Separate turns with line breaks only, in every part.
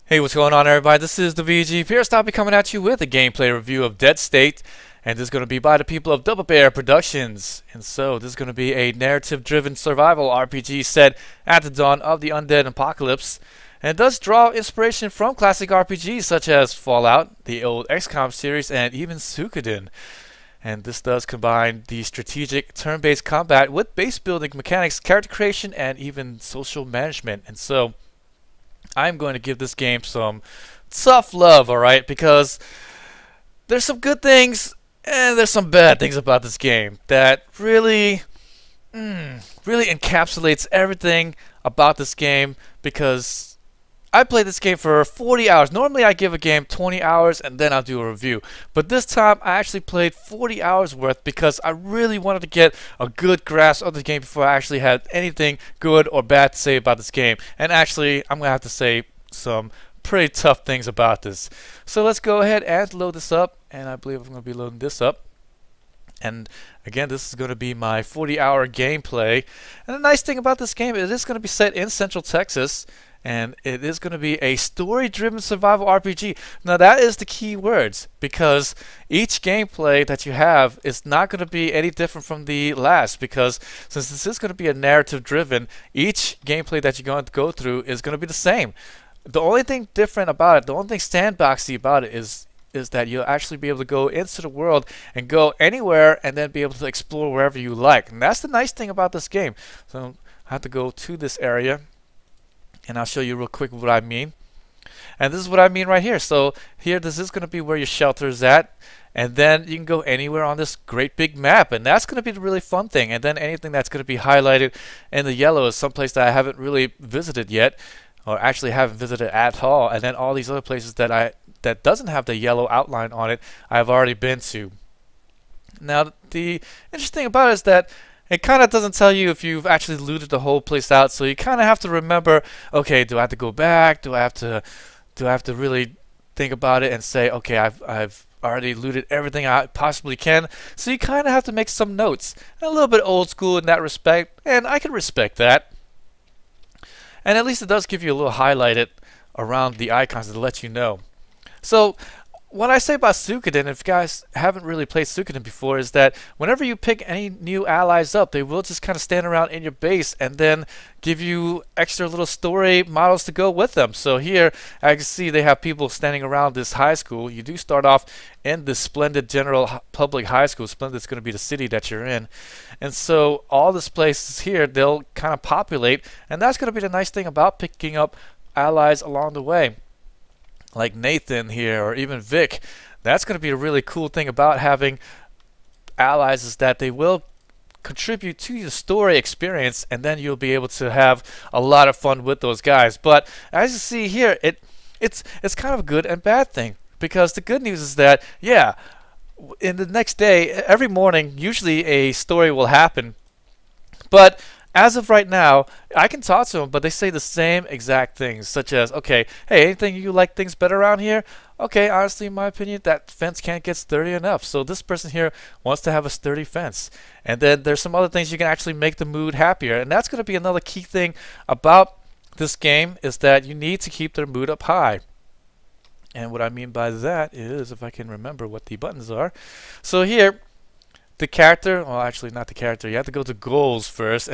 Hey, what's going on, everybody? This is the VG Purist. I'll be coming at you with a gameplay review of Dead State, and this is going to be by the people of DoubleBear Productions. And so, this is going to be a narrative-driven survival RPG set at the dawn of the undead apocalypse, and it does draw inspiration from classic RPGs such as Fallout, the old XCOM series, and even Suikoden. And this does combine the strategic turn-based combat with base-building mechanics, character creation, and even social management. And so, I'm going to give this game some tough love, alright? Because there's some good things and there's some bad things about this game that really encapsulates everything about this game, because I played this game for 40 hours. Normally I give a game 20 hours and then I'll do a review. But this time I actually played 40 hours worth because I really wanted to get a good grasp of the game before I actually had anything good or bad to say about this game. And actually, I'm going to have to say some pretty tough things about this. So let's go ahead and load this up. And I believe I'm going to be loading this up. And again, this is going to be my 40-hour gameplay. And the nice thing about this game, it is going to be set in Central Texas. And it is going to be a story-driven survival RPG. Now that is the key words, because each gameplay that you have is not going to be any different from the last, because since this is going to be a narrative-driven, each gameplay that you're going to go through is going to be the same. The only thing different about it, the only thing sandboxy about it is that you'll actually be able to go into the world and go anywhere and then be able to explore wherever you like. And that's the nice thing about this game. So I have to go to this area. And I'll show you real quick what I mean. And this is what I mean right here. So here, this is going to be where your shelter is at. And then you can go anywhere on this great big map. And that's going to be the really fun thing. And then anything that's going to be highlighted in the yellow is someplace that I haven't really visited yet. Or actually haven't visited at all. And then all these other places that doesn't have the yellow outline on it, I've already been to. Now, the interesting thing about it is that it kind of doesn't tell you if you've actually looted the whole place out, so you kind of have to remember, okay, do I have to go back? Do I have to really think about it and say, okay, I've already looted everything I possibly can? So you kind of have to make some notes. A little bit old school in that respect, and I can respect that. And at least it does give you a little highlighted around the icons to let you know. So what I say about Suikoden, if you guys haven't really played Suikoden before, is that whenever you pick any new allies up, they will just kind of stand around in your base and then give you extra little story models to go with them. So here, as you can see, they have people standing around this high school. You do start off in this splendid general public high school. Splendid is going to be the city that you're in. And so all this places here, they'll kind of populate, and that's going to be the nice thing about picking up allies along the way. Like Nathan here, or even Vic. That's going to be a really cool thing about having allies, is that they will contribute to your story experience, and then you'll be able to have a lot of fun with those guys. But as you see here, it's kind of a good and bad thing, because the good news is that, yeah, in the next day, every morning, usually a story will happen. But as of right now, I can talk to them, but they say the same exact things, such as, okay, hey, anything you like things better around here? Okay, honestly, in my opinion, that fence can't get sturdy enough. So this person here wants to have a sturdy fence. And then there's some other things you can actually make the mood happier. And that's going to be another key thing about this game, is that you need to keep their mood up high. And what I mean by that is, if I can remember what the buttons are. So here, the character, well, actually not the character, you have to go to goals first.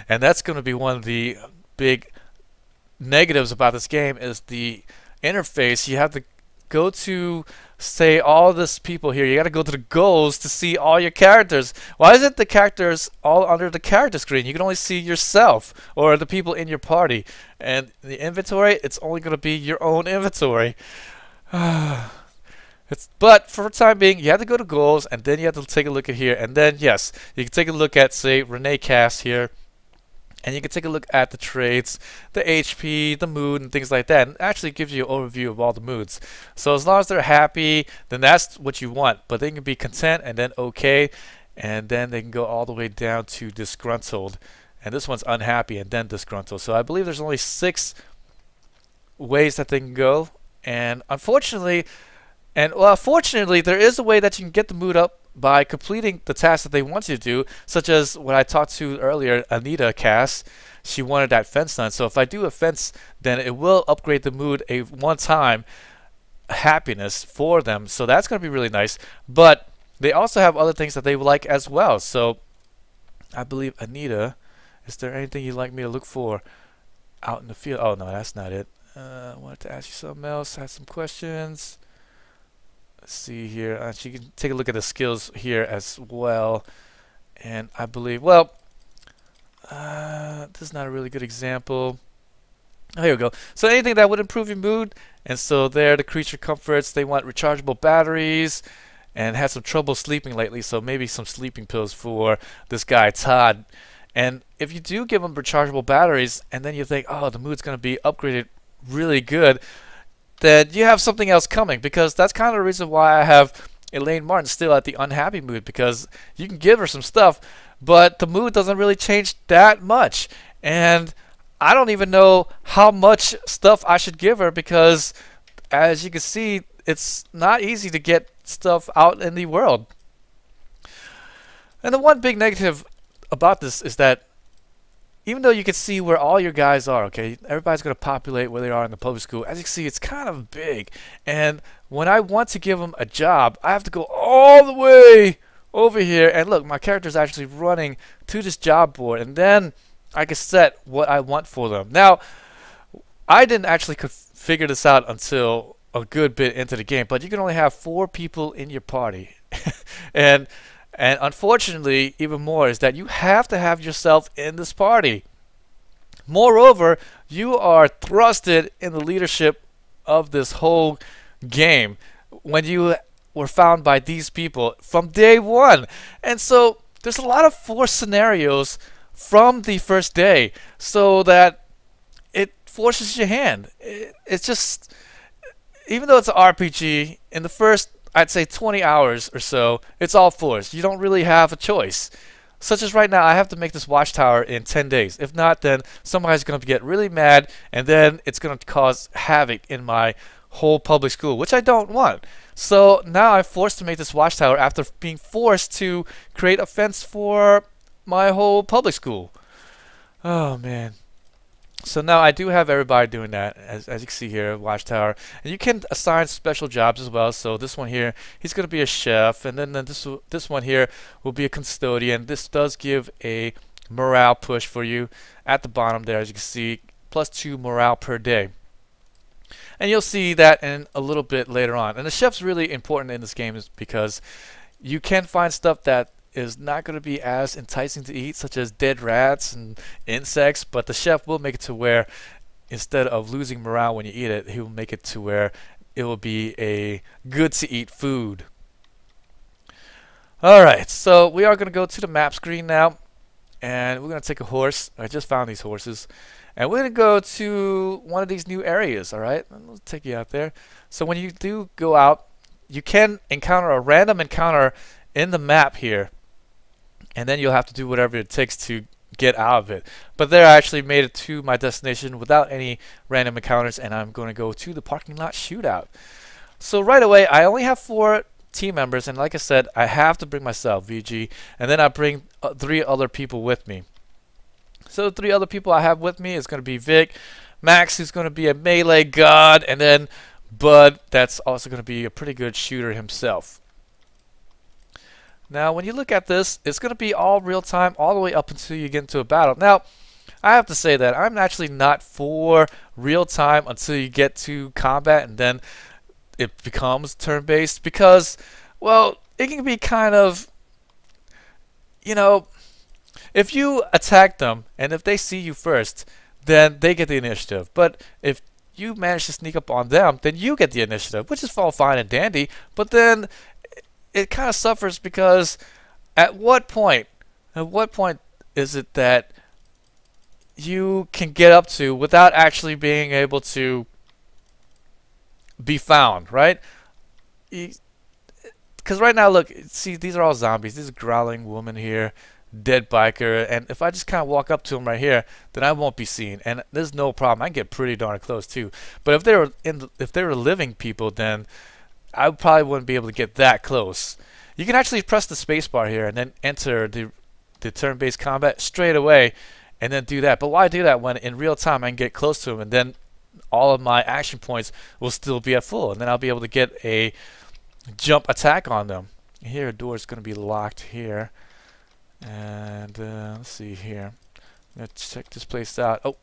And that's going to be one of the big negatives about this game, is the interface. You have to go to, say, all this people here. You got to go to the goals to see all your characters. Why isn't the characters all under the character screen? You can only see yourself or the people in your party. And the inventory, it's only going to be your own inventory. But for the time being, you have to go to goals, and then you have to take a look at here, and then yes, you can take a look at, say, Renee Cass here, and you can take a look at the traits, the HP, the mood, and things like that, and it actually gives you an overview of all the moods. So as long as they're happy, then that's what you want. But they can be content, and then okay, and then they can go all the way down to disgruntled, and this one's unhappy and then disgruntled. So I believe there's only 6 ways that they can go, and unfortunately, fortunately, there is a way that you can get the mood up by completing the tasks that they want you to do, such as what I talked to earlier, Anita Cass. she wanted that fence done. So if I do a fence, then it will upgrade the mood a one-time happiness for them. So that's going to be really nice. But they also have other things that they like as well. So I believe, Anita, is there anything you'd like me to look for out in the field? Oh, no, that's not it. I wanted to ask you something else. I had some questions. Let's see here. You can take a look at the skills here as well. And I believe, well, this is not a really good example. Oh, here we go. So anything that would improve your mood. And so there, the creature comforts. They want rechargeable batteries and had some trouble sleeping lately. So maybe some sleeping pills for this guy, Todd. And if you do give him rechargeable batteries and then you think, oh, the mood's going to be upgraded really good, then you have something else coming, because that's kind of the reason why I have Elaine Martin still at the unhappy mood, because you can give her some stuff, but the mood doesn't really change that much. And I don't even know how much stuff I should give her, because as you can see, it's not easy to get stuff out in the world. And the one big negative about this is that even though you can see where all your guys are, okay, everybody's going to populate where they are in the public school. As you can see, it's kind of big. And when I want to give them a job, I have to go all the way over here. And look, my character's actually running to this job board. And then I can set what I want for them. Now, I didn't actually figure this out until a good bit into the game, but you can only have 4 people in your party. and unfortunately, even more, is that you have to have yourself in this party. Moreover, you are thrusted in the leadership of this whole game when you were found by these people from day one. And so there's a lot of forced scenarios from the first day, so that it forces your hand. It's just, even though it's an RPG, in the first, I'd say 20 hours or so, it's all forced. You don't really have a choice. Such as right now, I have to make this watchtower in 10 days. If not, then somebody's going to get really mad, and then it's going to cause havoc in my whole public school, which I don't want. So now I'm forced to make this watchtower after being forced to create a fence for my whole public school. Oh, man. So now I do have everybody doing that, as you can see here, Watchtower. And you can assign special jobs as well. So this one here, he's going to be a chef. And then this one here will be a custodian. This does give a morale push for you at the bottom there, as you can see, +2 morale per day. And you'll see that in a little bit later on. And the chef's really important in this game, is because you can find stuff that is not going to be as enticing to eat, such as dead rats and insects, but the chef will make it to where, instead of losing morale when you eat it, he will make it to where it will be a good to eat food. Alright, so we are going to go to the map screen now, and we're going to take a horse. I just found these horses, and we're going to go to one of these new areas. Alright, let's take you out there. So when you do go out, you can encounter a random encounter in the map here, and then you'll have to do whatever it takes to get out of it. But there, I actually made it to my destination without any random encounters, and I'm going to go to the parking lot shootout. So right away, I only have 4 team members, and like I said, I have to bring myself, VG, and then I bring 3 other people with me. So the 3 other people I have with me is going to be Vic, Max, who's going to be a melee god, and then Bud, that's also going to be a pretty good shooter himself. Now, when you look at this, it's going to be all real time, all the way up until you get into a battle. Now, I have to say that I'm actually not for real time until you get to combat, and then it becomes turn-based, because, well, it can be kind of, you know, if you attack them and if they see you first, then they get the initiative. But if you manage to sneak up on them, then you get the initiative, which is all fine and dandy. But then it kind of suffers, because at what point is it that you can get up to without actually being able to be found, right? Because right now, look, see, these are all zombies. This is a growling woman here, dead biker, and if I just kind of walk up to them right here, then I won't be seen, and there's no problem. I can get pretty darn close too. But if they were living people, then I probably wouldn't be able to get that close. You can actually press the spacebar here and then enter the turn-based combat straight away, and then do that. But why do that when in real time I can get close to him, and then all of my action points will still be at full, and then I'll be able to get a jump attack on them. Here, a door is going to be locked here. And let's see here. Let's check this place out. Oh,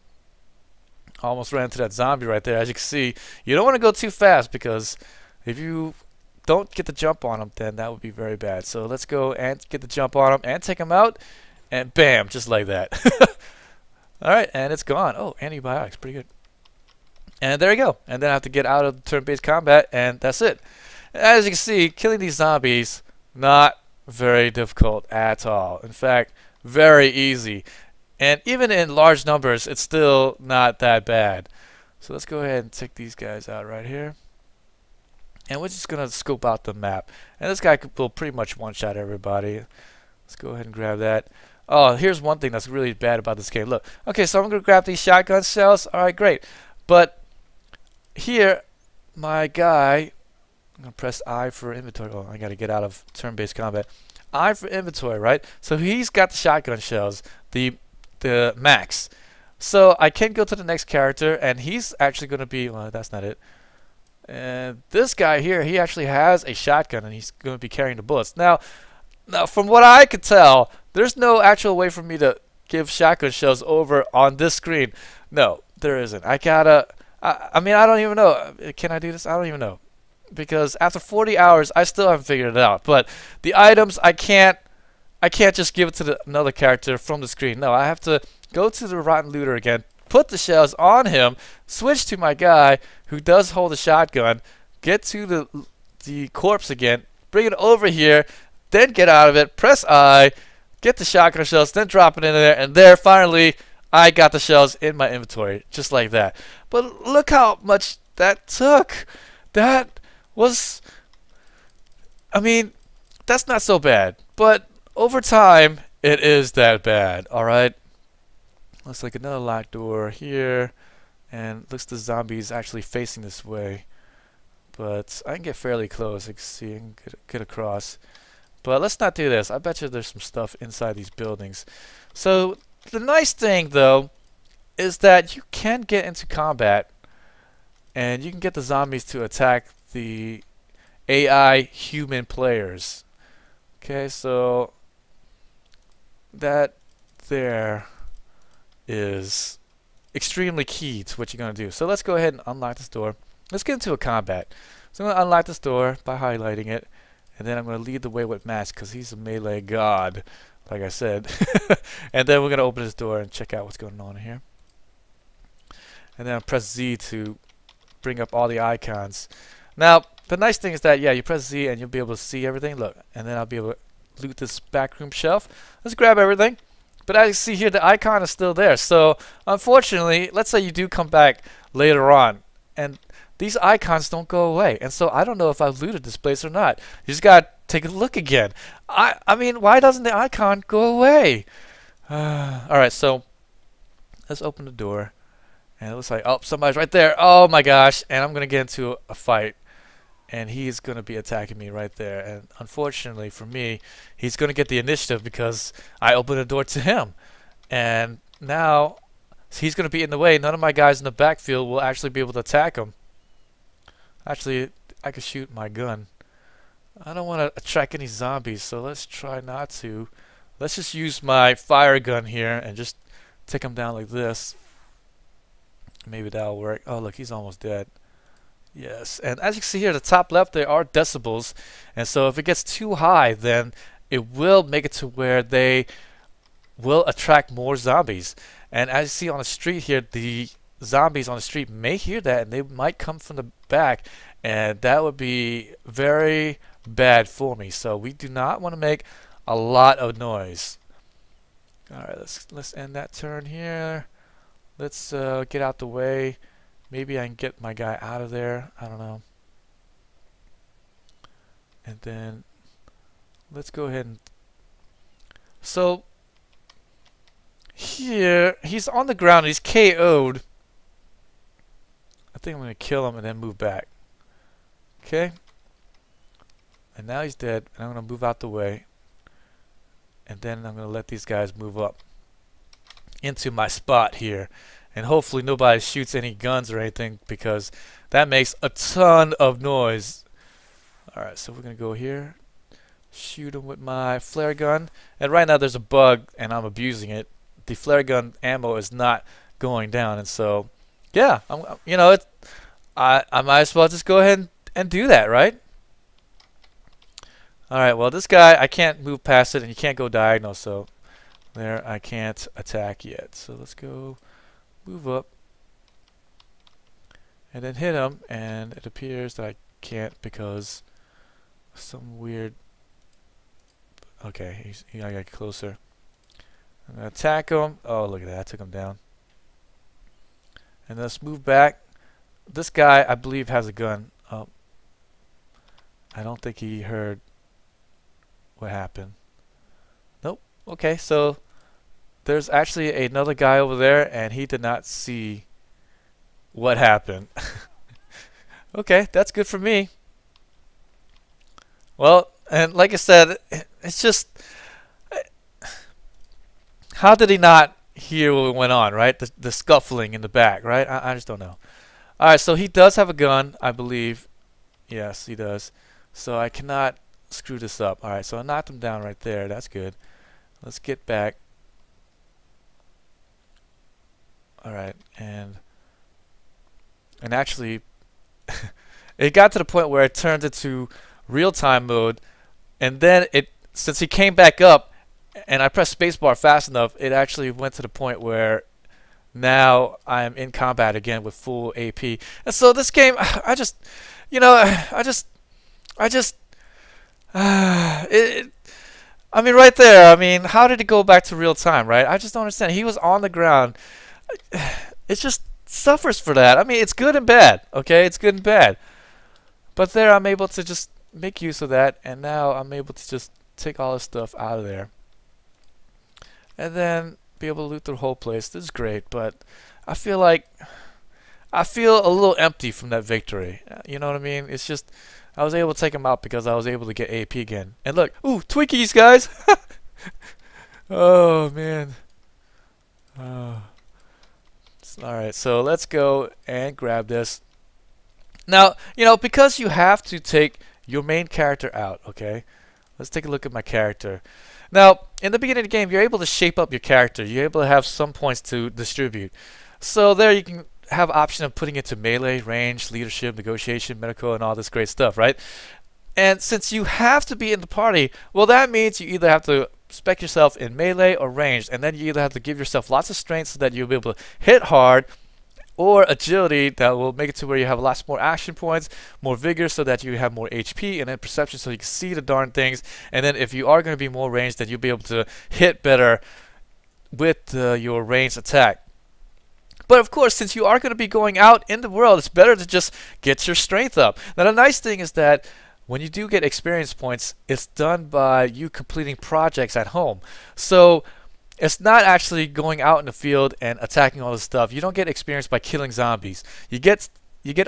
almost ran into that zombie right there. As you can see, you don't want to go too fast, because if you don't get the jump on him, then that would be very bad. So let's go and get the jump on him and take him out, and bam, just like that. Alright, and it's gone. Oh, antibiotics, pretty good. And there you go. And then I have to get out of turn-based combat, and that's it. As you can see, killing these zombies, not very difficult at all. In fact, very easy. And even in large numbers, it's still not that bad. So let's go ahead and take these guys out right here. And we're just going to scope out the map. And this guy will pretty much one-shot everybody. Let's go ahead and grab that. Oh, here's one thing that's really bad about this game. Look, okay, so I'm going to grab these shotgun shells. Alright, great. But here, my guy, I'm going to press I for inventory. Oh, I got to get out of turn-based combat. I for inventory, right? So he's got the shotgun shells, the max. So I can go to the next character, and he's actually going to be, well, that's not it. And this guy here, he actually has a shotgun, and he's going to be carrying the bullets. Now, from what I could tell, there's no actual way for me to give shotgun shells over on this screen. No, there isn't. I gotta, I mean, I don't even know. Can I do this? I don't even know. Because after 40 hours, I still haven't figured it out. But the items, I can't just give it to another character from the screen. No, I have to go to the Rotten Looter again, put the shells on him, switch to my guy who does hold a shotgun, get to the corpse again, bring it over here, then get out of it, press I, get the shotgun shells, then drop it in there, and there, finally, I got the shells in my inventory, just like that. But look how much that took. That was, I mean, that's not so bad. But over time, it is that bad, alright? Looks like another locked door here, and looks the zombie's actually facing this way. But I can get fairly close, you can see, I can get across. But let's not do this. I bet you there's some stuff inside these buildings. So the nice thing, though, is that you can get into combat, and you can get the zombies to attack the AI human players. Okay, so that there is extremely key to what you're going to do. So let's go ahead and unlock this door. Let's get into a combat. So I'm going to unlock this door by highlighting it, and then I'm going to lead the way with Max because he's a melee god, like I said. And then we're going to open this door and check out what's going on here. And then I'll press Z to bring up all the icons. Now, the nice thing is that, yeah, you press Z and you'll be able to see everything. Look, and then I'll be able to loot this backroom shelf. Let's grab everything. But as you see here, the icon is still there. So, unfortunately, let's say you do come back later on, and these icons don't go away. And so I don't know if I've looted this place or not. You just got to take a look again. I mean, why doesn't the icon go away? Alright, so let's open the door. And it looks like, oh, somebody's right there. Oh my gosh. And I'm going to get into a fight. And he's going to be attacking me right there. And unfortunately for me, he's going to get the initiative because I opened the door to him. And now he's going to be in the way. None of my guys in the backfield will actually be able to attack him. Actually, I could shoot my gun. I don't want to attract any zombies, so let's try not to. Let's just use my fire gun here and just take him down like this. Maybe that'll work. Oh, look, he's almost dead. Yes, and as you can see here, the top left, there are decibels. And so if it gets too high, then it will make it to where they will attract more zombies. And as you see on the street here, the zombies on the street may hear that, and they might come from the back. And that would be very bad for me. So we do not want to make a lot of noise. Alright, let's end that turn here. Let's get out the way. Maybe I can get my guy out of there. I don't know. And then let's go ahead and... So here, he's on the ground. He's KO'd. I think I'm going to kill him and then move back. Okay. And now he's dead. And I'm going to move out the way. And then I'm going to let these guys move up. into my spot here. And hopefully nobody shoots any guns or anything, because that makes a ton of noise. Alright, so we're going to go here. Shoot him with my flare gun. And right now there's a bug and I'm abusing it. The flare gun ammo is not going down. And so, yeah, you know, I might as well just go ahead and do that, right? Alright, well, this guy, I can't move past it, and you can't go diagonal, so there, I can't attack yet. So let's go move up and then hit him, and it appears that I can't because some weird... Okay, I gotta get closer. I'm gonna attack him. Oh, look at that, I took him down. And let's move back. This guy, I believe, has a gun. Oh, I don't think he heard what happened. Nope. Okay, so there's actually another guy over there, and he did not see what happened. Okay, that's good for me. Well, and like I said, it's just, how did he not hear what went on, right? The scuffling in the back, right? I just don't know. Alright, so he does have a gun, I believe. Yes, he does. So I cannot screw this up. Alright, so I knocked him down right there. That's good. Let's get back. Alright, and actually it got to the point where it turned into real-time mode, and then since he came back up and I pressed spacebar fast enough, it actually went to the point where now I'm in combat again with full AP. And so this game, I just, you know, I mean, right there, I mean, how did it go back to real time, right? I just don't understand. He was on the ground. It just suffers for that. I mean, it's good and bad, okay? It's good and bad. But there, I'm able to just make use of that, and now I'm able to just take all this stuff out of there. And then be able to loot the whole place. This is great, but I feel a little empty from that victory. You know what I mean? It's just, I was able to take him out because I was able to get AP again. And look, ooh, Twinkies, guys! Oh, man. Alright, so let's go and grab this. Now, you know, because you have to take your main character out, okay? Let's take a look at my character. Now, in the beginning of the game, you're able to shape up your character. You're able to have some points to distribute. So there you can have option of putting it to melee, range, leadership, negotiation, medical, and all this great stuff, right? And since you have to be in the party, well, that means you either have to spec yourself in melee or ranged, and then you either have to give yourself lots of strength so that you'll be able to hit hard, or agility that will make it to where you have lots more action points, more vigor so that you have more HP, and then perception so you can see the darn things. And then if you are going to be more ranged, then you'll be able to hit better with your ranged attack. But of course, since you are going to be going out in the world, it's better to just get your strength up. Now the nice thing is that when you do get experience points, it's done by you completing projects at home. So it's not actually going out in the field and attacking all this stuff. You don't get experience by killing zombies. You get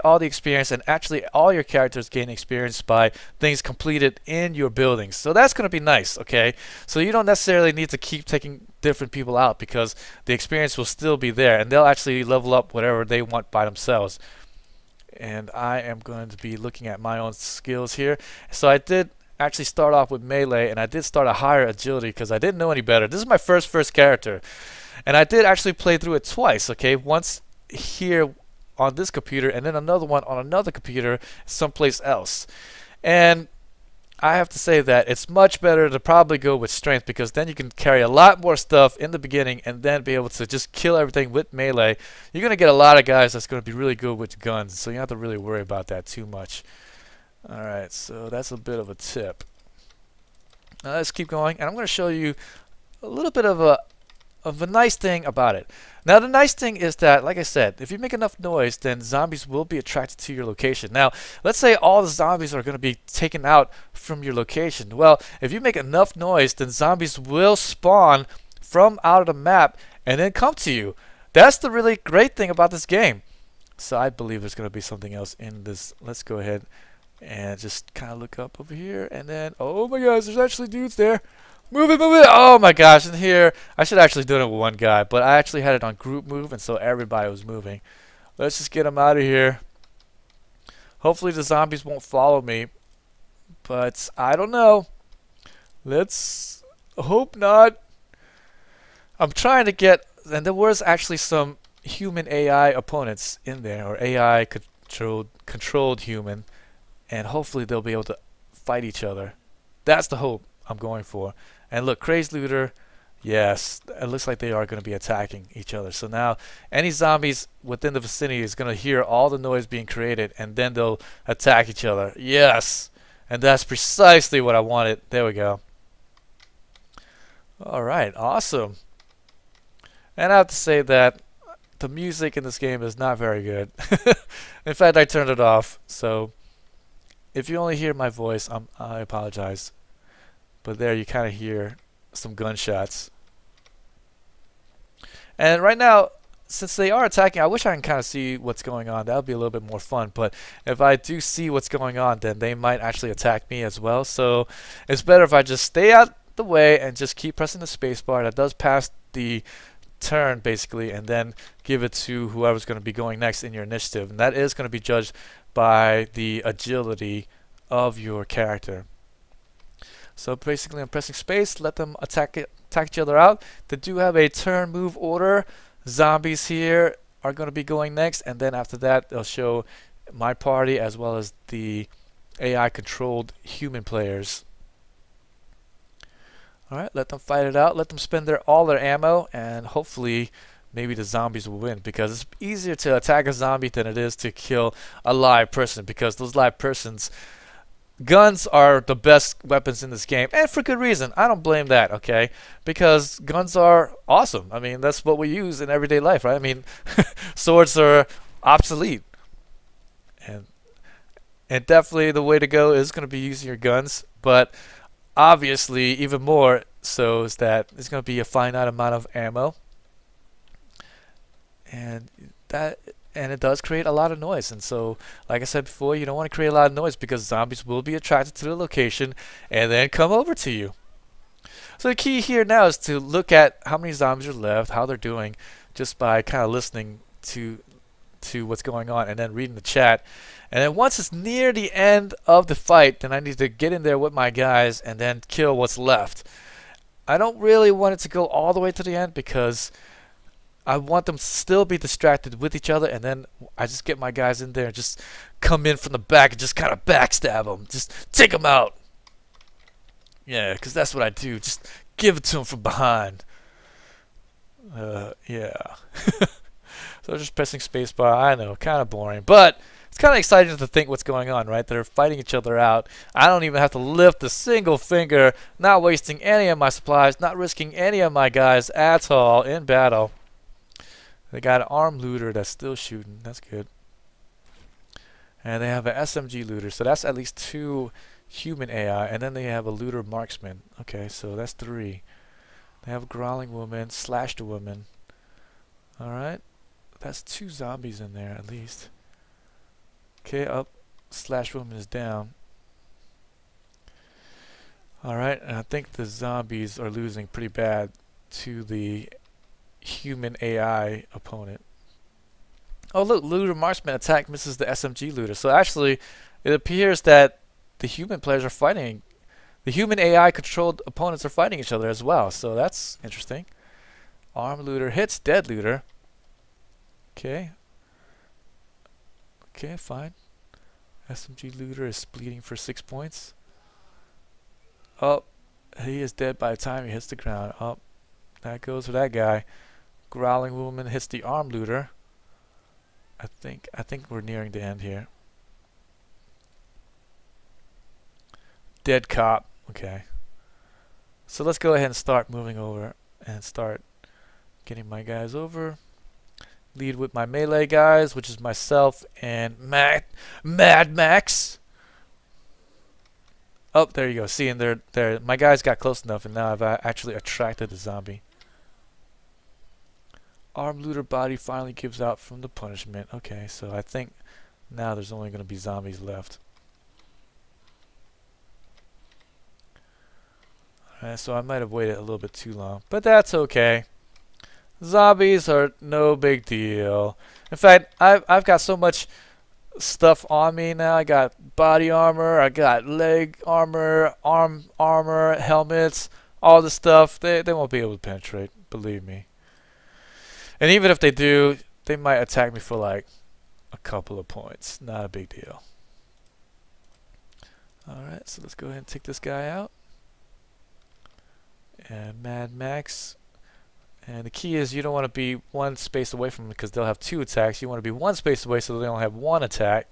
all the experience, and actually all your characters gain experience by things completed in your buildings. So that's going to be nice, okay? So you don't necessarily need to keep taking different people out because the experience will still be there, and they'll actually level up whatever they want by themselves. And I am going to be looking at my own skills here. So I did actually start off with melee, and I did start a higher agility because I didn't know any better. This is my first character, and I did actually play through it twice, okay? Once here on this computer, and then another one on another computer someplace else. And I have to say that it's much better to probably go with strength, because then you can carry a lot more stuff in the beginning and then be able to just kill everything with melee. You're going to get a lot of guys that's going to be really good with guns, so you don't have to really worry about that too much. Alright, so that's a bit of a tip. Now let's keep going, and I'm going to show you a little bit of a nice thing about it. Now the nice thing is that, like I said, if you make enough noise, then zombies will be attracted to your location. Now, let's say all the zombies are going to be taken out from your location. Well, if you make enough noise, then zombies will spawn from out of the map and then come to you. That's the really great thing about this game. So I believe there's going to be something else in this. Let's go ahead and just kind of look up over here, and then, oh my gosh, there's actually dudes there. Move it, move it! Oh my gosh, and here, I should actually do it with one guy, but I actually had it on group move, and so everybody was moving. Let's just get him out of here. Hopefully the zombies won't follow me, but I don't know. Let's hope not. I'm trying to get, and there was actually some human AI opponents in there, or AI controlled human, and hopefully they'll be able to fight each other. That's the hope I'm going for. And look, Crazed Looter, yes, it looks like they are going to be attacking each other. So now any zombies within the vicinity is going to hear all the noise being created, and then they'll attack each other. Yes, and that's precisely what I wanted. There we go. All right, awesome. And I have to say that the music in this game is not very good. In fact, I turned it off. So if you only hear my voice, I apologize. But there you kind of hear some gunshots. And right now, since they are attacking, I wish I can kind of see what's going on. That would be a little bit more fun. But if I do see what's going on, then they might actually attack me as well. So it's better if I just stay out the way and just keep pressing the spacebar. That does pass the turn basically, and then give it to whoever's going to be going next in your initiative. And that is going to be judged by the agility of your character. So basically I'm pressing space, let them attack each other out. They do have a turn move order. Zombies here are going to be going next, and then after that they'll show my party as well as the AI controlled human players. Alright, let them fight it out, let them spend all their ammo, and hopefully maybe the zombies will win, because it's easier to attack a zombie than it is to kill a live person, because those live persons, guns are the best weapons in this game, and for good reason. I don't blame that, okay? Because guns are awesome. I mean, that's what we use in everyday life, right? I mean, swords are obsolete. And definitely the way to go is going to be using your guns, but obviously even more so is that there's going to be a finite amount of ammo. And it does create a lot of noise, and so like I said before, you don't want to create a lot of noise because zombies will be attracted to the location and then come over to you. So the key here now is to look at how many zombies are left, how they're doing, just by kind of listening to what's going on and then reading the chat. And then once it's near the end of the fight, then I need to get in there with my guys and then kill what's left. I don't really want it to go all the way to the end because I want them to still be distracted with each other, and then I just get my guys in there and just come in from the back and just kind of backstab them. Just take them out. Yeah, because that's what I do. Just give it to them from behind. Yeah. So just pressing spacebar. I know, kind of boring, but it's kind of exciting to think what's going on, right? They're fighting each other out. I don't even have to lift a single finger, not wasting any of my supplies, not risking any of my guys at all in battle. They got an armed looter that's still shooting. That's good. And they have an SMG looter, so that's at least 2 human AI. And then they have a looter marksman. Okay, so that's 3. They have a growling woman, slashed a woman. Alright. That's 2 zombies in there at least. Okay, up. Slashed woman is down. Alright, and I think the zombies are losing pretty bad to the human AI opponent. Oh look, looter marksman attack misses the SMG looter. So actually it appears that the human players are fighting, the human AI controlled opponents are fighting each other as well, so that's interesting. Armed looter hits dead looter. Okay, fine. SMG looter is bleeding for 6 points. Oh, he is dead by the time he hits the ground. Oh, that goes for that guy. Growling woman hits the armed looter. I think we're nearing the end here. Dead cop. Okay. So let's go ahead and start moving over and start getting my guys over. Lead with my melee guys, which is myself and Mad Max. Oh, there you go. See, and there. My guys got close enough, and now I've actually attracted the zombie. Armed looter body finally gives out from the punishment. Okay, so I think now there's only going to be zombies left. So I might have waited a little bit too long, but that's okay. Zombies are no big deal. In fact, I've got so much stuff on me now. I got body armor, I got leg armor, arm armor, helmets, all the stuff. They won't be able to penetrate, believe me. And even if they do, they might attack me for like a couple of points. Not a big deal. Alright, so let's go ahead and take this guy out. And Mad Max. And the key is you don't want to be one space away from them because they'll have two attacks. You want to be one space away so they only have one attack.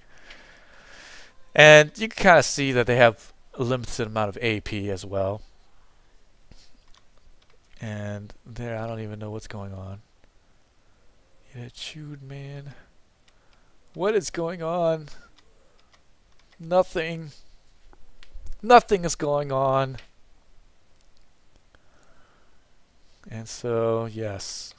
And you can kind of see that they have a limited amount of AP as well. And there, I don't even know what's going on. Yeah, chewed man. What is going on? Nothing. Nothing is going on. And so, yes.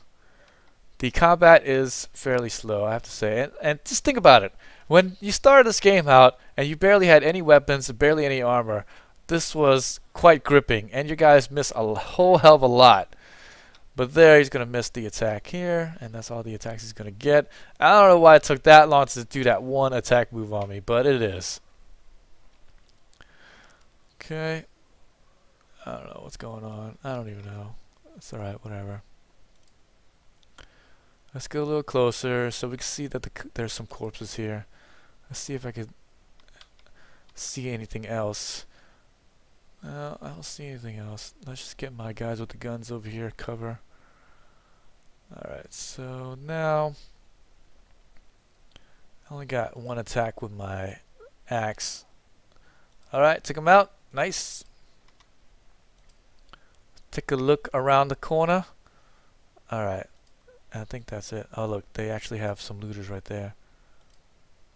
The combat is fairly slow, I have to say. And just think about it. When you started this game out and you barely had any weapons and barely any armor, this was quite gripping. And you guys miss a whole hell of a lot. But there, he's going to miss the attack here. And that's all the attacks he's going to get. I don't know why it took that long to do that one attack move on me, but it is. Okay. I don't know what's going on. I don't even know. It's alright, whatever. Let's go a little closer so we can see that there's some corpses here. Let's see if I could see anything else. I don't see anything else. Let's just get my guys with the guns over here cover. Alright, so now I only got one attack with my axe. Alright, took him out. Nice. Take a look around the corner. Alright. I think that's it. Oh look, they actually have some looters right there.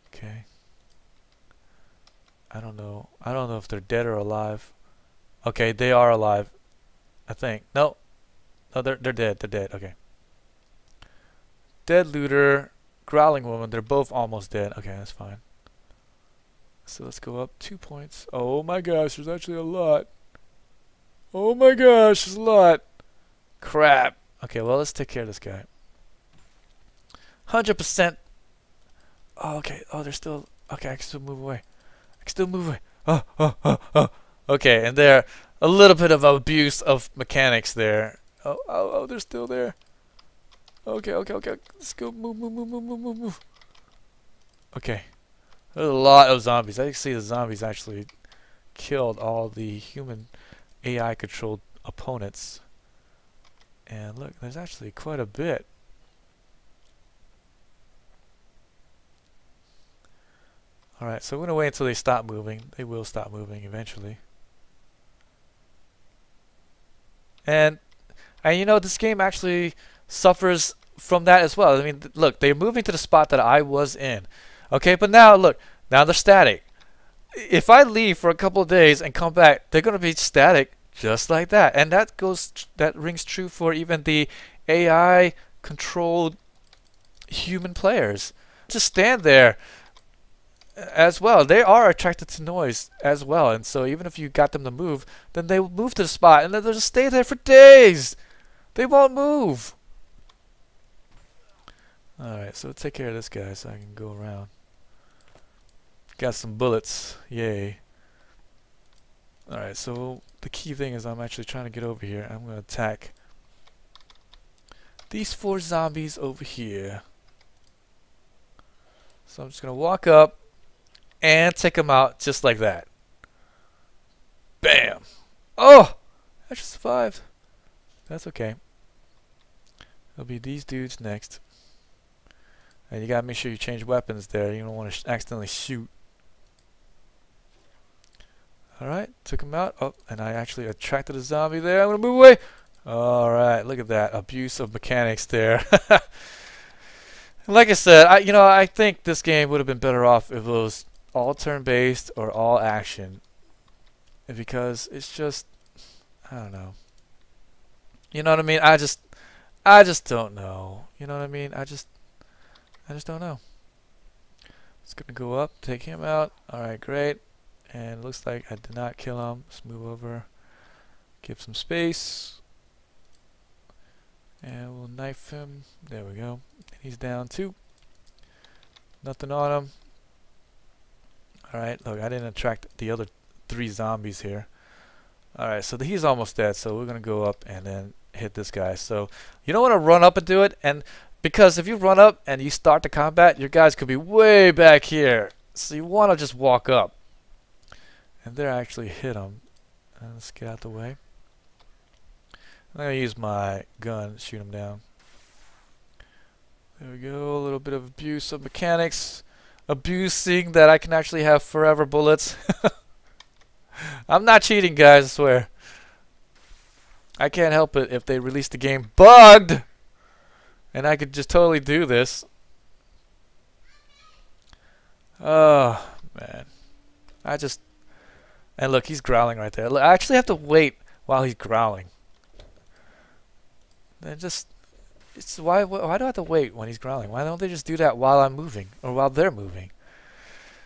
Okay. I don't know if they're dead or alive. Okay, they are alive. I think. No. No, they're dead. They're dead. Okay. Dead looter, growling woman, they're both almost dead. Okay, that's fine. So let's go up 2 points. Oh my gosh, there's actually a lot. Oh my gosh, there's a lot. Crap. Okay, well, let's take care of this guy. 100%. Oh, okay. Oh, they're still... Okay, I can still move away. I can still move away. Oh. Okay, and there, a little bit of abuse of mechanics there. Oh, they're still there. Okay. Let's go. Move. Okay. There's a lot of zombies. I can see the zombies actually killed all the human AI-controlled opponents. And look, there's actually quite a bit. Alright, so we're going to wait until they stop moving. They will stop moving eventually. And you know, this game actually suffers from that as well. I mean, look, they're moving to the spot that I was in. Okay, but now, look, now they're static. If I leave for a couple of days and come back, they're going to be static just like that. And that rings true for even the AI-controlled human players. Just stand there as well. They are attracted to noise as well. And so even if you got them to move, then they will move to the spot and then they'll just stay there for days. They won't move. Alright, so take care of this guy so I can go around. Got some bullets. Yay. Alright, so the key thing is I'm actually trying to get over here. I'm going to attack these 4 zombies over here. So I'm just going to walk up and take them out just like that. Bam! Oh! I just survived. That's okay. It'll be these dudes next. And you gotta make sure you change weapons there. You don't want to accidentally shoot. Alright, took him out. Oh, and I actually attracted a zombie there. I'm gonna move away. Alright, look at that. Abuse of mechanics there. Like I said, I think this game would have been better off if it was all turn-based or all action. Because it's just, I don't know. You know what I mean? I just don't know. You know what I mean? I just don't know. It's gonna go up, take him out. Alright, great. And it looks like I did not kill him. Let's move over. Give some space. And we'll knife him. There we go. He's down 2. Nothing on him. Alright, look, I didn't attract the other 3 zombies here. Alright, so he's almost dead, so we're going to go up and then hit this guy. So you don't want to run up and do it, and because if you run up and you start the combat, your guys could be way back here. So you want to just walk up. And there I actually hit him. Let's get out the way. I'm going to use my gun to shoot him down. There we go, a little bit of abuse of mechanics. Abusing that I can actually have forever bullets. I'm not cheating, guys, I swear. I can't help it if they release the game bugged. And I could just totally do this. Oh, man. And look, he's growling right there. Look, I actually have to wait while he's growling. Why do I have to wait when he's growling? Why don't they just do that while I'm moving or while they're moving?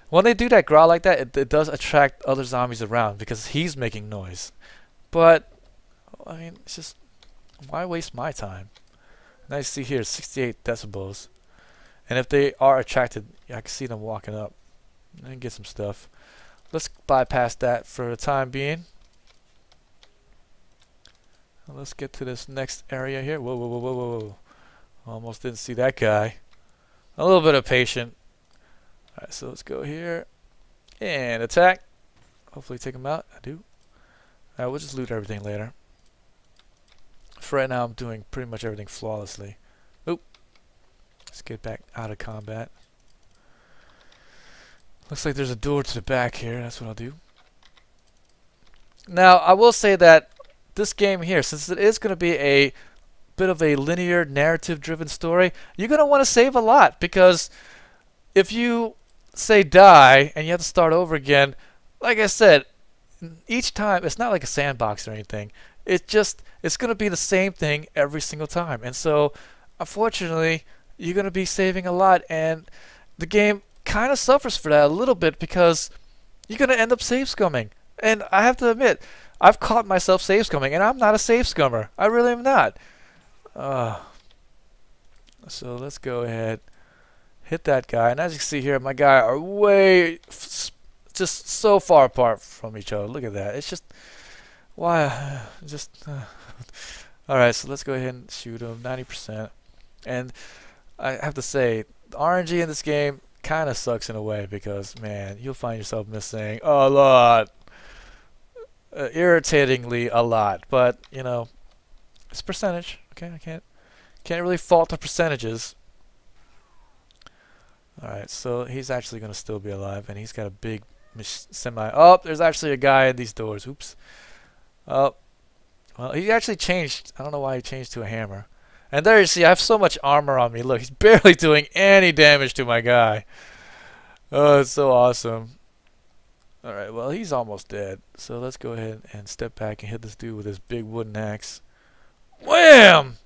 When they do that growl like that, it does attract other zombies around because he's making noise. But I mean, it's just, why waste my time? Now you see here, 68 decibels, and if they are attracted, I can see them walking up and get some stuff. Let's bypass that for the time being. Let's get to this next area here. Whoa, whoa, whoa, whoa, whoa. Almost didn't see that guy. A little bit of patience. Alright, so let's go here. And attack. Hopefully take him out. I do. Alright, we'll just loot everything later. For right now, I'm doing pretty much everything flawlessly. Oop. Let's get back out of combat. Looks like there's a door to the back here. That's what I'll do. Now, I will say that this game here, since it is going to be a bit of a linear narrative driven story, you're going to want to save a lot, because if you say die and you have to start over again, like I said, each time it's not like a sandbox or anything. It's going to be the same thing every single time, and so unfortunately you're going to be saving a lot, and the game kind of suffers for that a little bit because you're going to end up save scumming. And I have to admit, I've caught myself save scumming, and I'm not a save scummer. I really am not. So let's go ahead, hit that guy, and as you can see here, my guy are way just so far apart from each other. Look at that. It's just why Alright, so let's go ahead and shoot him 90%. And I have to say, the RNG in this game kind of sucks in a way, because man, you'll find yourself missing a lot. Irritatingly a lot, but you know, it's percentage. Okay, I can't really fault the percentages. Alright, so he's actually gonna still be alive, and he's got a big semi. Oh, there's actually a guy in these doors. Oops. Oh, well, he actually changed. I don't know why he changed to a hammer. And there you see, I have so much armor on me. Look, he's barely doing any damage to my guy. Oh, it's so awesome. Alright, well, he's almost dead. So let's go ahead and step back and hit this dude with his big wooden axe. Wham!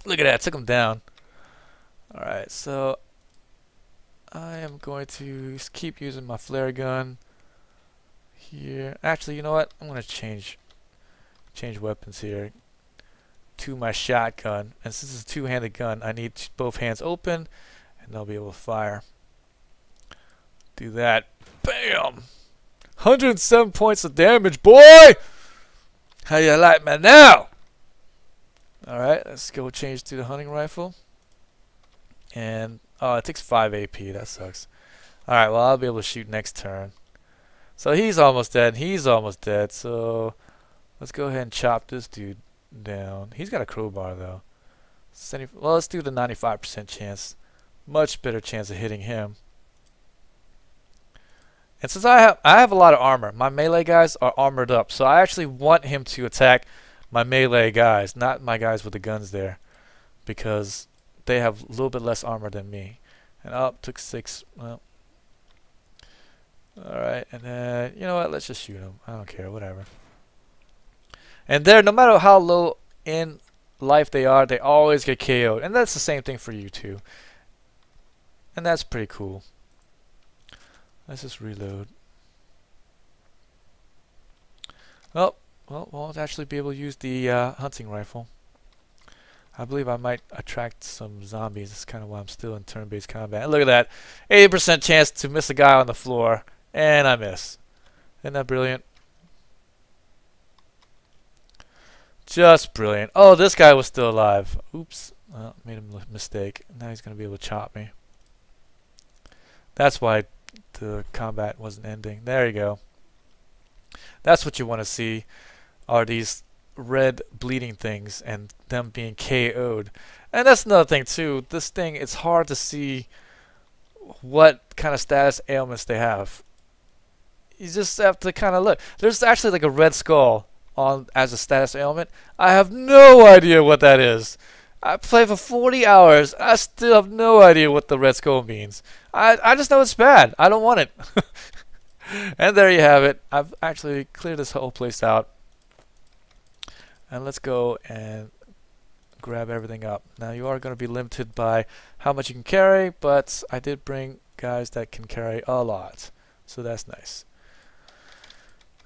Look at that, took him down. Alright, so I am going to keep using my flare gun here. Actually, you know what? I'm going to change weapons here to my shotgun. And since it's a two-handed gun, I need both hands open, and I'll be able to fire. Do that. Bam! 107 points of damage, boy! How you like me now? Alright, let's go change to the hunting rifle. And, oh, it takes 5 AP. That sucks. Alright, well, I'll be able to shoot next turn. So he's almost dead, and he's almost dead. So let's go ahead and chop this dude down. He's got a crowbar, though. Well, let's do the 95% chance. Much better chance of hitting him. And since I have a lot of armor, my melee guys are armored up, so I actually want him to attack my melee guys, not my guys with the guns there, because they have a little bit less armor than me. And took 6. Well, alright, and then you know what? Let's just shoot him. I don't care, whatever. And there, no matter how low in life they are, they always get KO'd, and that's the same thing for you too. And that's pretty cool. Let's just reload. Oh, well, won't actually be able to use the hunting rifle. I believe I might attract some zombies. That's kind of why I'm still in turn-based combat. And look at that. 80% chance to miss a guy on the floor. And I miss. Isn't that brilliant? Just brilliant. Oh, this guy was still alive. Oops. Well, made a mistake. Now he's going to be able to chop me. That's why the combat wasn't ending. There you go. That's what you want to see, are these red bleeding things and them being KO'd. And that's another thing too. This thing, it's hard to see what kind of status ailments they have. You just have to kind of look. There's actually like a red skull on as a status ailment. I have no idea what that is. I played for 40 hours. I still have no idea what the red skull means. I just know it's bad. I don't want it. And there you have it. I've actually cleared this whole place out. And let's go and grab everything up. Now you are going to be limited by how much you can carry, but I did bring guys that can carry a lot. So that's nice.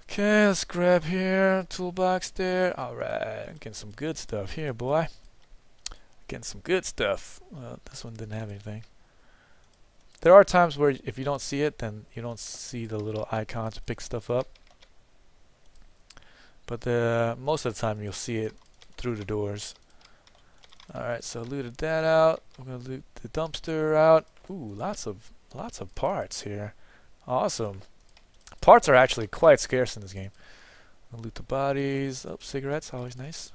Okay, let's grab here. Toolbox there. Alright, I'm getting some good stuff here, boy. Getting some good stuff. Well, this one didn't have anything. There are times where if you don't see it, then you don't see the little icon to pick stuff up. But most of the time you'll see it through the doors. Alright, so looted that out. I'm gonna loot the dumpster out. Ooh, lots of parts here. Awesome. Parts are actually quite scarce in this game. I'll loot the bodies. Oh, cigarettes, always nice.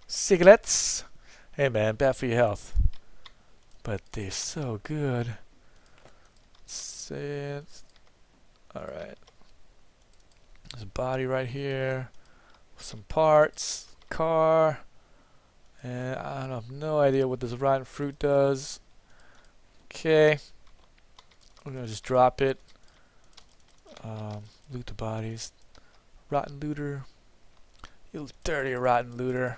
Cigarettes! Hey man, bad for your health. But they're so good. Alright. There's a body right here. Some parts. Car. And I have no idea what this rotten fruit does. Okay. We're gonna just drop it. Loot the bodies. Rotten looter. You dirty rotten looter.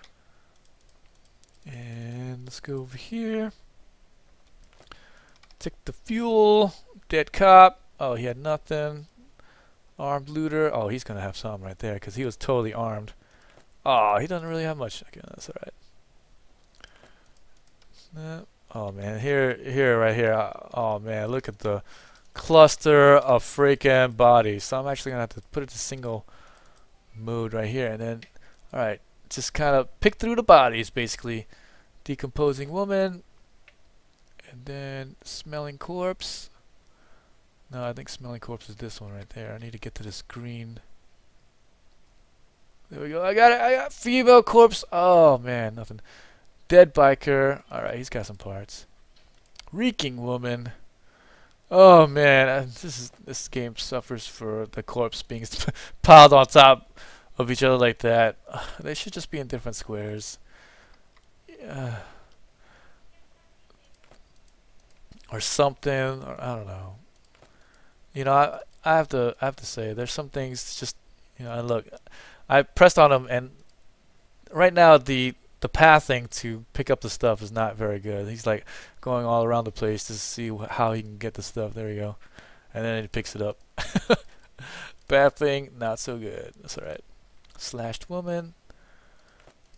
And let's go over here. Take the fuel. Dead cop. Oh, he had nothing. Armed looter. Oh, he's gonna have some right there because he was totally armed. Oh, he doesn't really have much. Okay, that's alright. Oh man, here, right here. Oh man, look at the cluster of freaking bodies. So I'm actually gonna have to put it to single mode right here, and then, alright, just kind of pick through the bodies basically. Decomposing woman, and then smelling corpse. No, I think smelling corpse is this one right there. I need to get to this green. There we go. I got it. I got female corpse. Oh man, nothing. Dead biker. Alright, he's got some parts. Reeking woman. Oh man, this game suffers for the corpse being piled on top of each other like that. They should just be in different squares. Or something, or I don't know. You know, I have to say there's some things just, you know, look, I pressed on them, and right now the pathing to pick up the stuff is not very good. He's like going all around the place to see how he can get the stuff. There you go. And then he picks it up. Bad thing, not so good. That's alright. Slashed woman.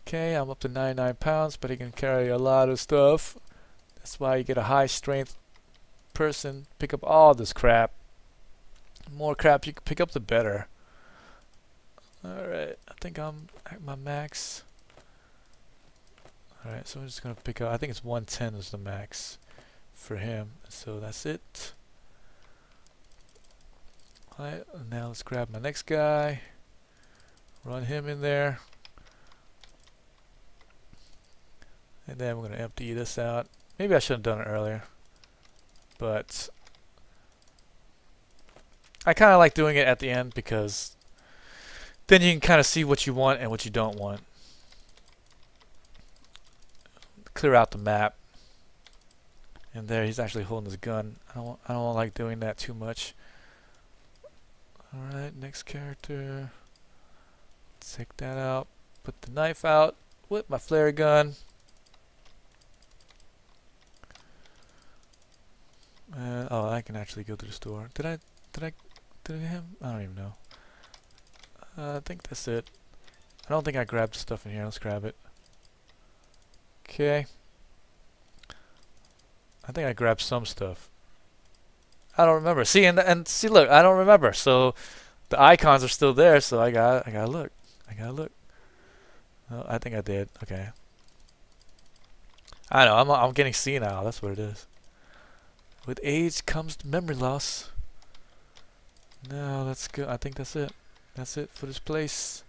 Okay, I'm up to 99 pounds, but he can carry a lot of stuff. That's why you get a high strength person. Pick up all this crap. The more crap you can pick up, the better. Alright, I think I'm at my max. Alright, so I'm just going to pick up, I think it's 110 is the max for him. So that's it. Alright, now let's grab my next guy. Run him in there. And then we're going to empty this out. Maybe I should have done it earlier. But I kind of like doing it at the end because then you can kind of see what you want and what you don't want. Clear out the map. And there he's actually holding his gun. I don't like doing that too much. Alright, next character. Take that out. Put the knife out. Whip my flare gun. Oh, I can actually go to the store. Did I have? I don't even know. I think that's it. I don't think I grabbed stuff in here. Let's grab it. Okay. I think I grabbed some stuff. I don't remember. See, and see, look, I don't remember. So the icons are still there. So I gotta look. I gotta look. Oh, I think I did. Okay. I know. I'm getting senile. That's what it is. With age comes memory loss. No, that's good. I think that's it. That's it for this place.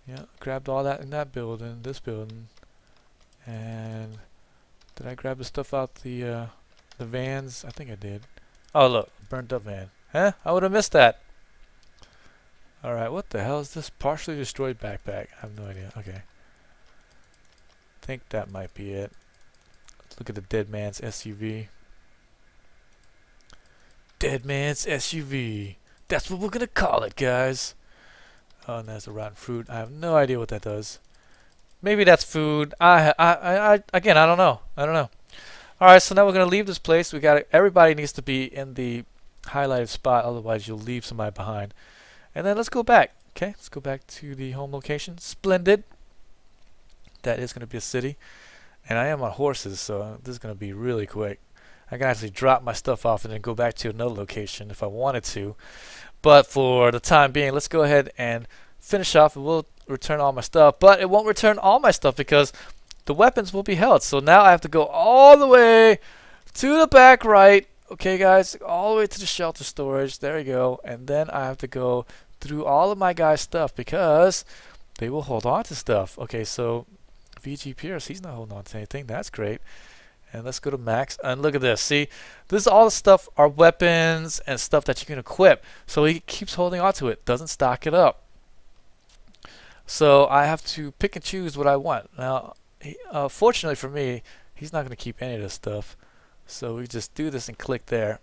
Yeah, grabbed all that in that building, this building, and did I grab the stuff out the vans? I think I did. Oh look, burnt up van. Huh? I would have missed that. All right, what the hell is this? Partially destroyed backpack. I have no idea. Okay. Think that might be it. Let's look at the dead man's SUV. Dead man's SUV. That's what we're gonna call it, guys. Oh, and there's a rotten fruit. I have no idea what that does. Maybe that's food. Again, I don't know. I don't know. All right, so now we're gonna leave this place. We got everybody needs to be in the highlighted spot, otherwise you'll leave somebody behind. And then let's go back. Okay, let's go back to the home location. Splendid. That is gonna be a city, and I am on horses, so this is gonna be really quick. I can actually drop my stuff off and then go back to another location if I wanted to. But for the time being, let's go ahead and finish off, and we'll return all my stuff. But it won't return all my stuff because the weapons will be held. So now I have to go all the way to the back right. Okay, guys, all the way to the shelter storage. There we go. And then I have to go through all of my guys' stuff because they will hold on to stuff. Okay, so VG Purist, he's not holding on to anything. That's great. And let's go to Max, and look at this. See, this is all the stuff, are weapons and stuff that you can equip. So he keeps holding on to it, doesn't stock it up. So I have to pick and choose what I want. Now, fortunately for me, he's not going to keep any of this stuff. So we just do this and click there.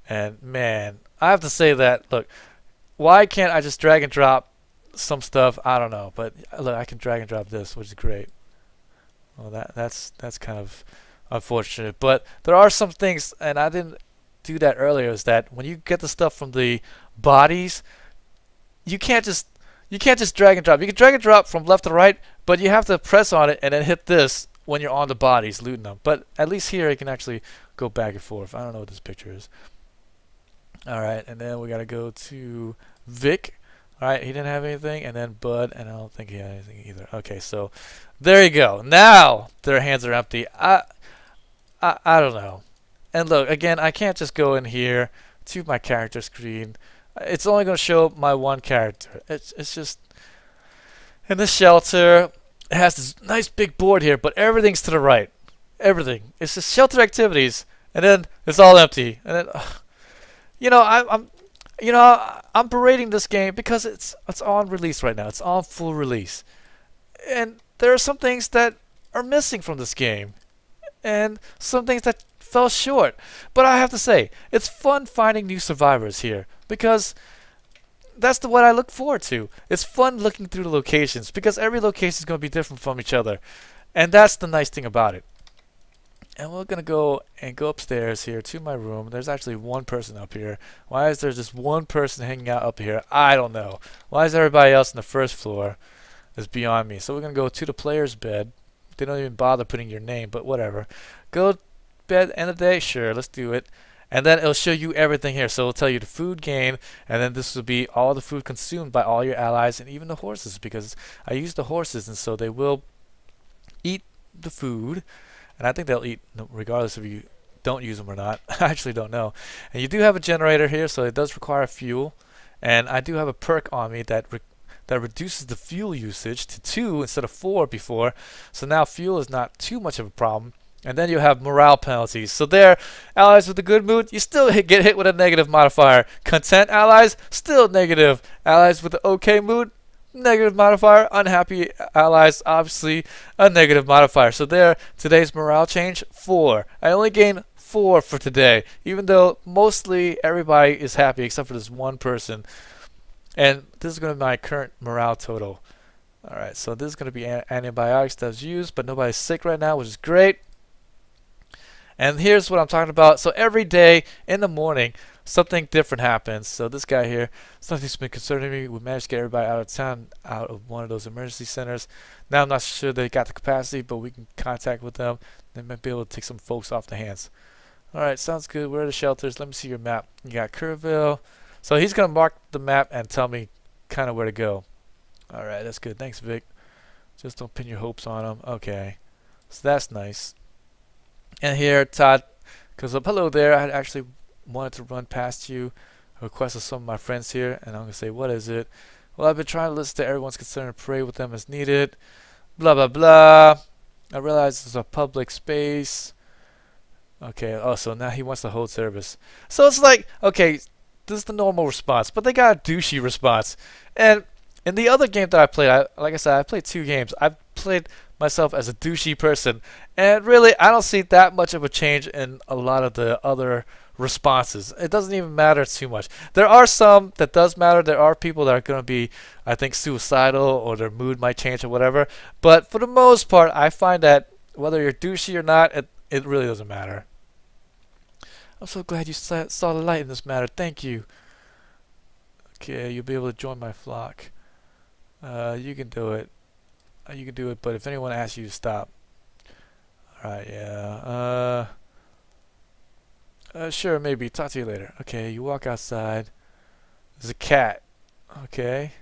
And man, I have to say that, look, why can't I just drag and drop some stuff? I don't know. But look, I can drag and drop this, which is great. Well, that's kind of unfortunate, but there are some things, and I didn't do that earlier, is that when you get the stuff from the bodies, you can't just drag and drop. You can drag and drop from left to right, but you have to press on it and then hit this when you're on the bodies looting them. But at least here you can actually go back and forth. I don't know what this picture is. Alright, and then we gotta go to Vic. Alright, he didn't have anything, and then Bud, and I don't think he had anything either. Okay, so there you go. Now their hands are empty. I don't know. And look, again, I can't just go in here to my character screen. It's only going to show my one character. It's just in the shelter. It has this nice big board here, but everything's to the right. Everything. It's just shelter activities, and then it's all empty. And then, you know, I'm berating this game because it's on release right now. It's on full release, and there are some things that are missing from this game, and some things that fell short. But I have to say, it's fun finding new survivors here because that's what I look forward to. It's fun looking through the locations because every location is going to be different from each other, and that's the nice thing about it. And we're gonna go upstairs here to my room. There's actually one person up here. Why is there just one person hanging out up here? I don't know. Why is everybody else on the first floor? Is beyond me. So we're gonna go to the player's bed. They don't even bother putting your name, but whatever. Go bed, end of the day, sure, let's do it. And then it'll show you everything here. So it'll tell you the food gain, and then this will be all the food consumed by all your allies and even the horses, because I use the horses, and so they will eat the food. And I think they'll eat regardless if you don't use them or not. I actually don't know. And you do have a generator here, so it does require fuel. And I do have a perk on me that reduces the fuel usage to 2 instead of 4 before. So now fuel is not too much of a problem. And then you have morale penalties. So there, allies with a good mood, you still get hit with a negative modifier. Content allies, still negative. Allies with an okay mood, negative modifier. Unhappy allies, obviously a negative modifier. So there, today's morale change, 4. I only gained 4 for today, even though mostly everybody is happy except for this one person. And this is going to be my current morale total. Alright, so this is going to be antibiotics that was used, but nobody's sick right now, which is great. And here's what I'm talking about. So every day in the morning, something different happens. So this guy here, something's been concerning me. We managed to get everybody out of town, out of one of those emergency centers. Now I'm not sure they got the capacity, but we can contact with them. They might be able to take some folks off the hands. Alright, sounds good. Where are the shelters? Let me see your map. You got Kerrville. So he's going to mark the map and tell me kind of where to go. Alright, that's good. Thanks, Vic. Just don't pin your hopes on him. Okay. So that's nice. And here, Todd, because hello there, I actually wanted to run past you a request of some of my friends here, and I'm going to say, what is it? Well, I've been trying to listen to everyone's concern and pray with them as needed. Blah, blah, blah. I realize this is a public space. Okay, oh, so now he wants to hold service. So it's like, okay, this is the normal response, but they got a douchey response. And in the other game that I played, like I said, I played 2 games. I've played myself as a douchey person, and really, I don't see that much of a change in a lot of the other responses. It doesn't even matter too much. There are some that does matter. There are people that are going to be, I think, suicidal, or their mood might change or whatever. But for the most part, I find that whether you're douchey or not, it really doesn't matter. I'm so glad you saw the light in this matter. Thank you. Okay, you'll be able to join my flock. You can do it. You can do it, but if anyone asks you to stop. Alright, yeah. Sure, maybe. Talk to you later. Okay, you walk outside. There's a cat. Okay.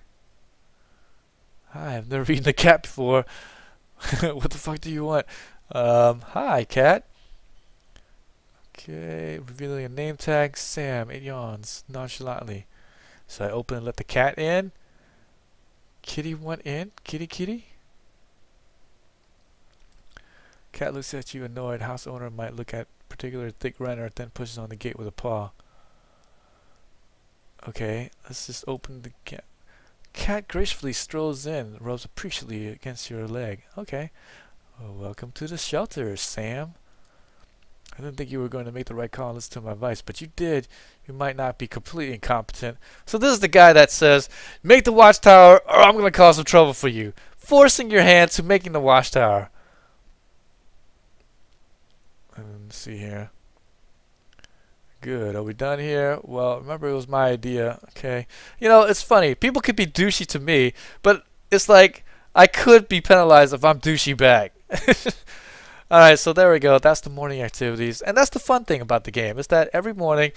Hi, I've never eaten a cat before. What the fuck do you want? Hi, cat. Okay, revealing a name tag. Sam, it yawns nonchalantly. So I open and let the cat in. Kitty went in. Kitty, kitty. Cat looks at you annoyed. House owner might look at particular thick renter, then pushes on the gate with a paw. Okay, let's just open the cat. Cat gracefully strolls in, rubs appreciatively against your leg. Okay. Well, welcome to the shelter, Sam. I didn't think you were going to make the right call and listen to my advice, but you did. You might not be completely incompetent. So this is the guy that says, make the watchtower or I'm going to cause some trouble for you. Forcing your hand to making the watchtower. Let's see here. Good. Are we done here? Well, remember it was my idea. Okay. You know, it's funny. People could be douchey to me, but it's like I could be penalized if I'm douchey back. Alright, so there we go. That's the morning activities. And that's the fun thing about the game, is that every morning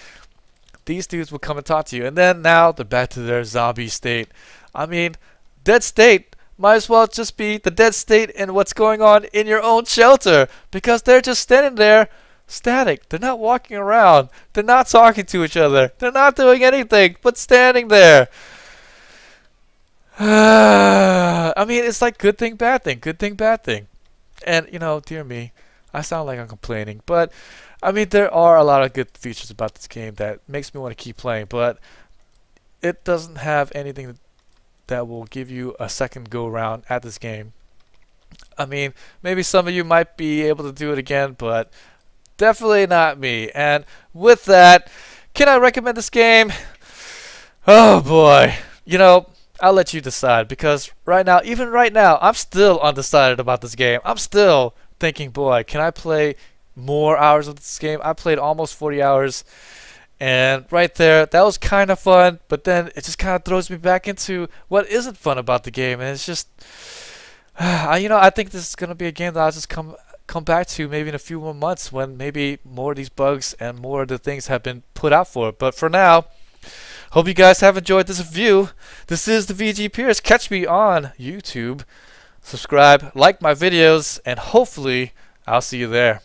these dudes will come and talk to you. And then now they're back to their zombie state. I mean, dead state might as well just be the dead state in what's going on in your own shelter. Because they're just standing there static. They're not walking around. They're not talking to each other. They're not doing anything but standing there. I mean, it's like good thing, bad thing. Good thing, bad thing. And, you know, dear me, I sound like I'm complaining. But, I mean, there are a lot of good features about this game that makes me want to keep playing. But it doesn't have anything that will give you a second go-around at this game. I mean, maybe some of you might be able to do it again, but definitely not me. And with that, can I recommend this game? Oh, boy. You know, I'll let you decide, because right now, even right now, I'm still undecided about this game. I'm still thinking, boy, can I play more hours of this game? I played almost 40 hours, and right there, that was kind of fun, but then it just kind of throws me back into what isn't fun about the game, and it's just, you know, I think this is going to be a game that I'll just come back to maybe in a few more months when maybe more of these bugs and more of the things have been put out for it. But for now, hope you guys have enjoyed this review. This is the VG Purist. Catch me on YouTube. Subscribe, like my videos, and hopefully I'll see you there.